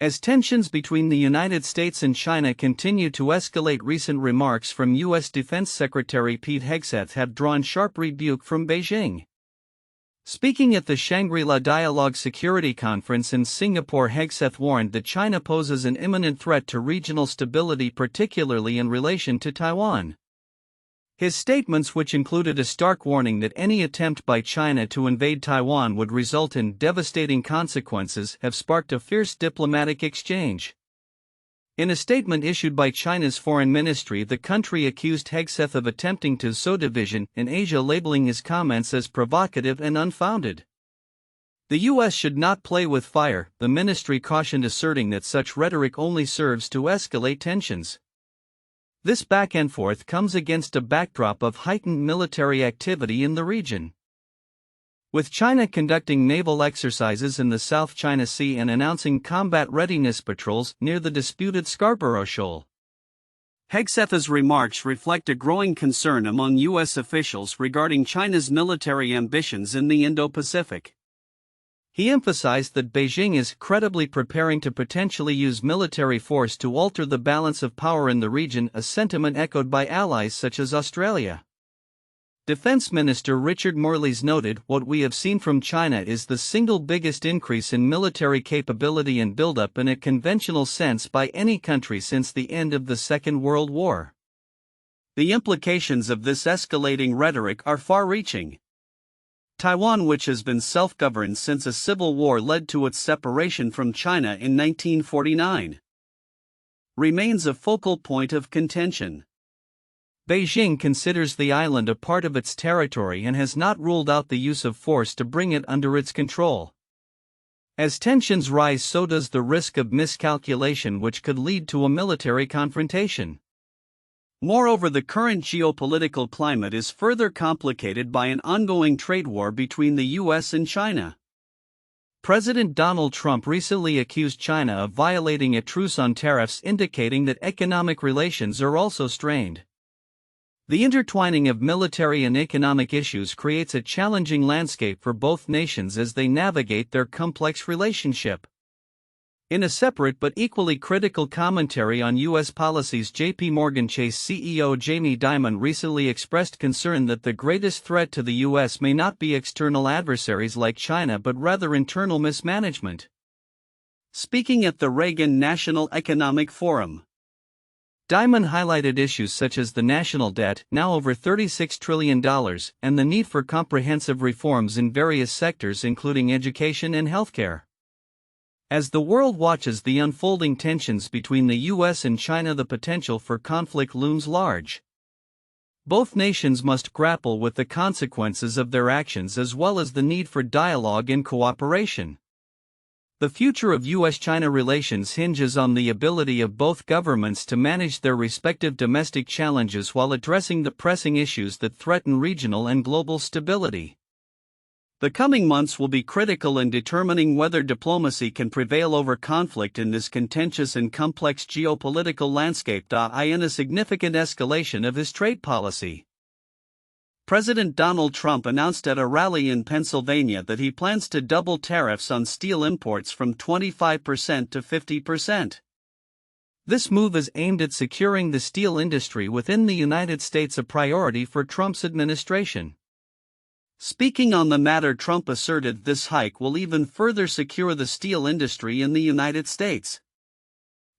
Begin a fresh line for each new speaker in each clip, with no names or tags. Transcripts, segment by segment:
As tensions between the United States and China continue to escalate, recent remarks from U.S. Defense Secretary Pete Hegseth have drawn sharp rebuke from Beijing. Speaking at the Shangri-La Dialogue Security Conference in Singapore, Hegseth warned that China poses an imminent threat to regional stability, particularly in relation to Taiwan. His statements, which included a stark warning that any attempt by China to invade Taiwan would result in devastating consequences, have sparked a fierce diplomatic exchange. In a statement issued by China's foreign ministry, the country accused Hegseth of attempting to sow division in Asia, labeling his comments as provocative and unfounded. The U.S. should not play with fire, the ministry cautioned, asserting that such rhetoric only serves to escalate tensions. This back and forth comes against a backdrop of heightened military activity in the region. With China conducting naval exercises in the South China Sea and announcing combat readiness patrols near the disputed Scarborough Shoal. Hegseth's remarks reflect a growing concern among U.S. officials regarding China's military ambitions in the Indo-Pacific. He emphasized that Beijing is credibly preparing to potentially use military force to alter the balance of power in the region, a sentiment echoed by allies such as Australia. Defense Minister Richard Morley's noted, "What we have seen from China is the single biggest increase in military capability and buildup in a conventional sense by any country since the end of the Second World War." The implications of this escalating rhetoric are far-reaching. Taiwan, which has been self-governed since a civil war led to its separation from China in 1949, remains a focal point of contention. Beijing considers the island a part of its territory and has not ruled out the use of force to bring it under its control. As tensions rise, so does the risk of miscalculation, which could lead to a military confrontation. Moreover, the current geopolitical climate is further complicated by an ongoing trade war between the U.S. and China. President Donald Trump recently accused China of violating a truce on tariffs, indicating that economic relations are also strained. The intertwining of military and economic issues creates a challenging landscape for both nations as they navigate their complex relationship. In a separate but equally critical commentary on U.S. policies, J.P. Morgan Chase CEO Jamie Dimon recently expressed concern that the greatest threat to the U.S. may not be external adversaries like China but rather internal mismanagement. Speaking at the Reagan National Economic Forum, Dimon highlighted issues such as the national debt, now over $36 trillion, and the need for comprehensive reforms in various sectors including education and healthcare. As the world watches the unfolding tensions between the U.S. and China, the potential for conflict looms large. Both nations must grapple with the consequences of their actions as well as the need for dialogue and cooperation. The future of U.S.-China relations hinges on the ability of both governments to manage their respective domestic challenges while addressing the pressing issues that threaten regional and global stability. The coming months will be critical in determining whether diplomacy can prevail over conflict in this contentious and complex geopolitical landscape. In a significant escalation of his trade policy, President Donald Trump announced at a rally in Pennsylvania that he plans to double tariffs on steel imports from 25% to 50%. This move is aimed at securing the steel industry within the United States, a priority for Trump's administration. Speaking on the matter, Trump asserted this hike will even further secure the steel industry in the United States.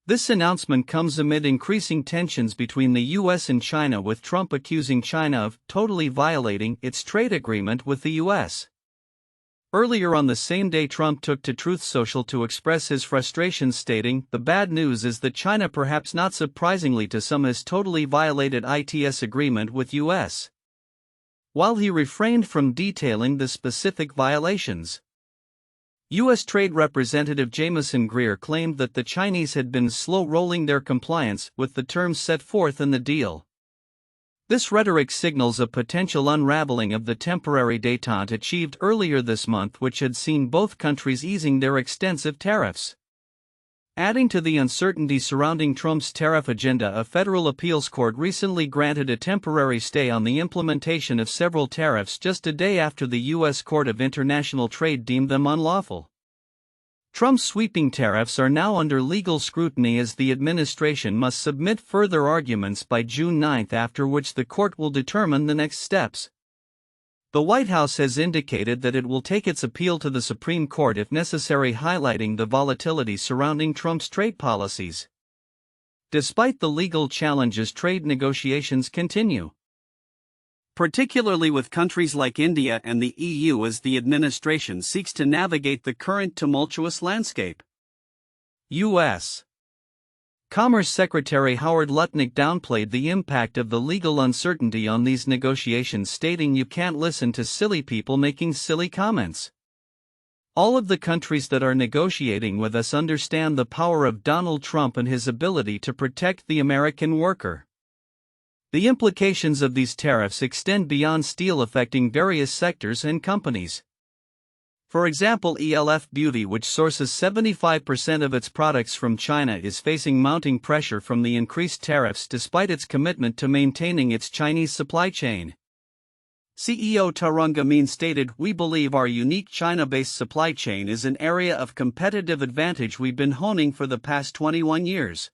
This announcement comes amid increasing tensions between the U.S. and China, with Trump accusing China of totally violating its trade agreement with the U.S. Earlier on the same day, Trump took to Truth Social to express his frustration, stating, "The bad news is that China, perhaps not surprisingly to some, has totally violated its agreement with U.S." While he refrained from detailing the specific violations, U.S. Trade Representative Jamieson Greer claimed that the Chinese had been slow-rolling their compliance with the terms set forth in the deal. This rhetoric signals a potential unraveling of the temporary détente achieved earlier this month, which had seen both countries easing their extensive tariffs. Adding to the uncertainty surrounding Trump's tariff agenda, a federal appeals court recently granted a temporary stay on the implementation of several tariffs just a day after the U.S. Court of International Trade deemed them unlawful. Trump's sweeping tariffs are now under legal scrutiny as the administration must submit further arguments by June 9, after which the court will determine the next steps. The White House has indicated that it will take its appeal to the Supreme Court if necessary, highlighting the volatility surrounding Trump's trade policies. Despite the legal challenges, trade negotiations continue, particularly with countries like India and the EU, as the administration seeks to navigate the current tumultuous landscape. U.S. Commerce Secretary Howard Lutnick downplayed the impact of the legal uncertainty on these negotiations, stating, "You can't listen to silly people making silly comments. All of the countries that are negotiating with us understand the power of Donald Trump and his ability to protect the American worker. The implications of these tariffs extend beyond steel, affecting various sectors and companies. For example, ELF Beauty, which sources 75% of its products from China, is facing mounting pressure from the increased tariffs despite its commitment to maintaining its Chinese supply chain." CEO Tarunga Min stated, "We believe our unique China-based supply chain is an area of competitive advantage we've been honing for the past 21 years.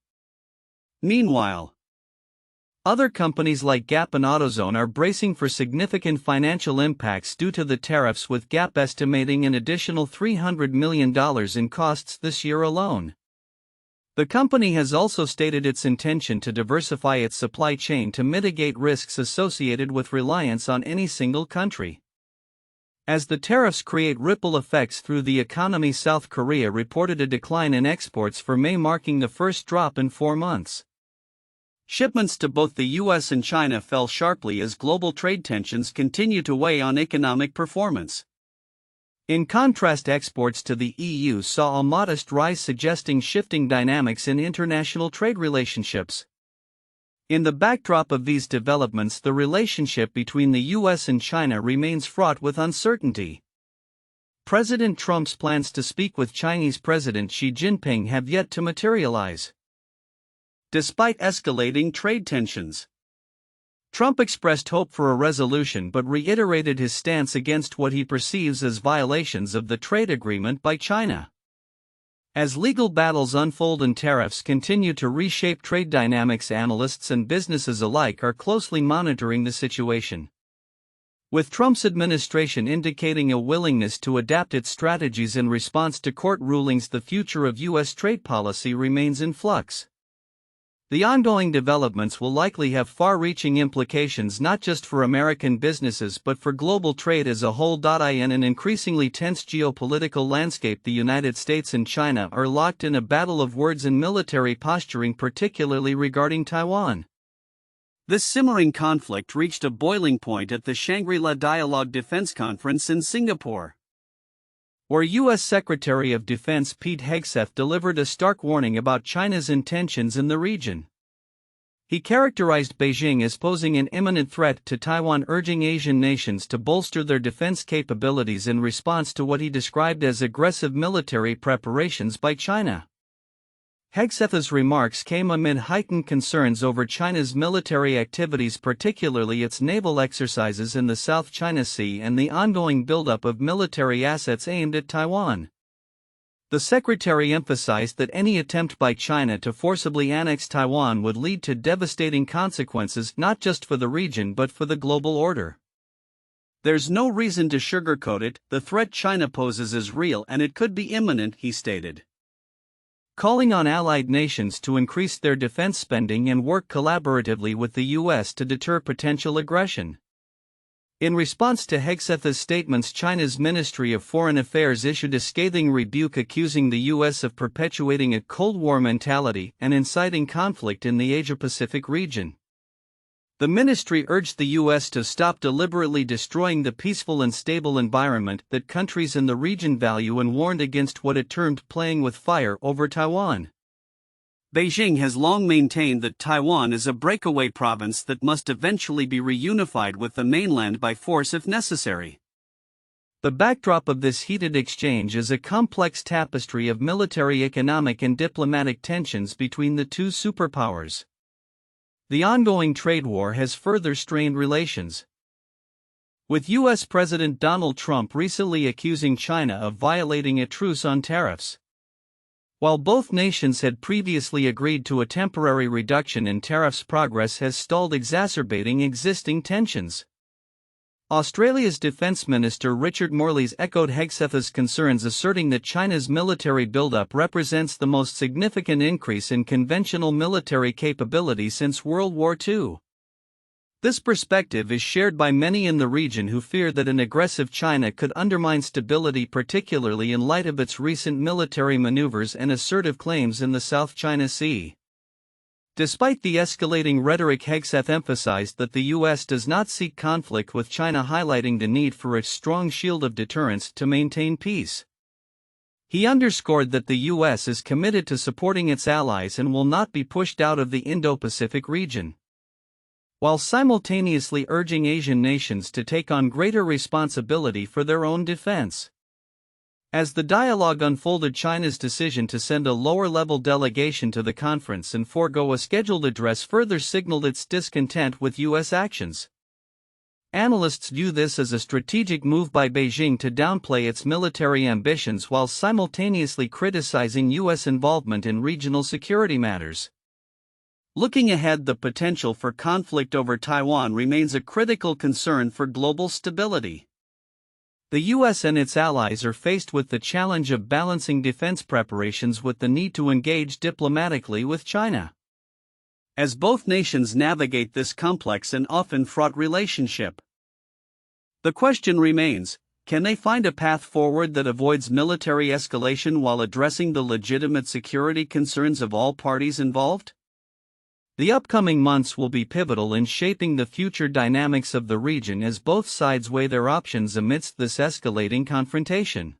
Meanwhile, other companies like Gap and AutoZone are bracing for significant financial impacts due to the tariffs, with Gap estimating an additional $300 million in costs this year alone. The company has also stated its intention to diversify its supply chain to mitigate risks associated with reliance on any single country. As the tariffs create ripple effects through the economy, South Korea reported a decline in exports for May, marking the first drop in 4 months. Shipments to both the U.S. and China fell sharply as global trade tensions continue to weigh on economic performance. In contrast, exports to the EU saw a modest rise, suggesting shifting dynamics in international trade relationships. In the backdrop of these developments, the relationship between the U.S. and China remains fraught with uncertainty. President Trump's plans to speak with Chinese President Xi Jinping have yet to materialize. Despite escalating trade tensions, Trump expressed hope for a resolution but reiterated his stance against what he perceives as violations of the trade agreement by China. As legal battles unfold and tariffs continue to reshape trade dynamics, analysts and businesses alike are closely monitoring the situation. With Trump's administration indicating a willingness to adapt its strategies in response to court rulings, the future of U.S. trade policy remains in flux. The ongoing developments will likely have far-reaching implications not just for American businesses but for global trade as a whole. In an increasingly tense geopolitical landscape, the United States and China are locked in a battle of words and military posturing, particularly regarding Taiwan. This simmering conflict reached a boiling point at the Shangri-La Dialogue Defense Conference in Singapore, where U.S. Secretary of Defense Pete Hegseth delivered a stark warning about China's intentions in the region. He characterized Beijing as posing an imminent threat to Taiwan, urging Asian nations to bolster their defense capabilities in response to what he described as aggressive military preparations by China. Hegseth's remarks came amid heightened concerns over China's military activities, particularly its naval exercises in the South China Sea and the ongoing buildup of military assets aimed at Taiwan. The secretary emphasized that any attempt by China to forcibly annex Taiwan would lead to devastating consequences not just for the region but for the global order. "There's no reason to sugarcoat it, the threat China poses is real and it could be imminent," he stated, calling on allied nations to increase their defense spending and work collaboratively with the U.S. to deter potential aggression. In response to Hegseth's statements, China's Ministry of Foreign Affairs issued a scathing rebuke, accusing the U.S. of perpetuating a Cold War mentality and inciting conflict in the Asia-Pacific region. The ministry urged the U.S. to stop deliberately destroying the peaceful and stable environment that countries in the region value and warned against what it termed playing with fire over Taiwan. Beijing has long maintained that Taiwan is a breakaway province that must eventually be reunified with the mainland by force if necessary. The backdrop of this heated exchange is a complex tapestry of military, economic, and diplomatic tensions between the two superpowers. The ongoing trade war has further strained relations, with U.S. President Donald Trump recently accusing China of violating a truce on tariffs. While both nations had previously agreed to a temporary reduction in tariffs, progress has stalled, exacerbating existing tensions. Australia's Defence Minister Richard Morley's echoed Hegseth's concerns, asserting that China's military buildup represents the most significant increase in conventional military capability since World War II. This perspective is shared by many in the region who fear that an aggressive China could undermine stability, particularly in light of its recent military maneuvers and assertive claims in the South China Sea. Despite the escalating rhetoric, Hegseth emphasized that the U.S. does not seek conflict with China, highlighting the need for a strong shield of deterrence to maintain peace. He underscored that the U.S. is committed to supporting its allies and will not be pushed out of the Indo-Pacific region, while simultaneously urging Asian nations to take on greater responsibility for their own defense. As the dialogue unfolded, China's decision to send a lower-level delegation to the conference and forego a scheduled address further signaled its discontent with U.S. actions. Analysts view this as a strategic move by Beijing to downplay its military ambitions while simultaneously criticizing U.S. involvement in regional security matters. Looking ahead, the potential for conflict over Taiwan remains a critical concern for global stability. The U.S. and its allies are faced with the challenge of balancing defense preparations with the need to engage diplomatically with China, as both nations navigate this complex and often fraught relationship. The question remains, can they find a path forward that avoids military escalation while addressing the legitimate security concerns of all parties involved? The upcoming months will be pivotal in shaping the future dynamics of the region as both sides weigh their options amidst this escalating confrontation.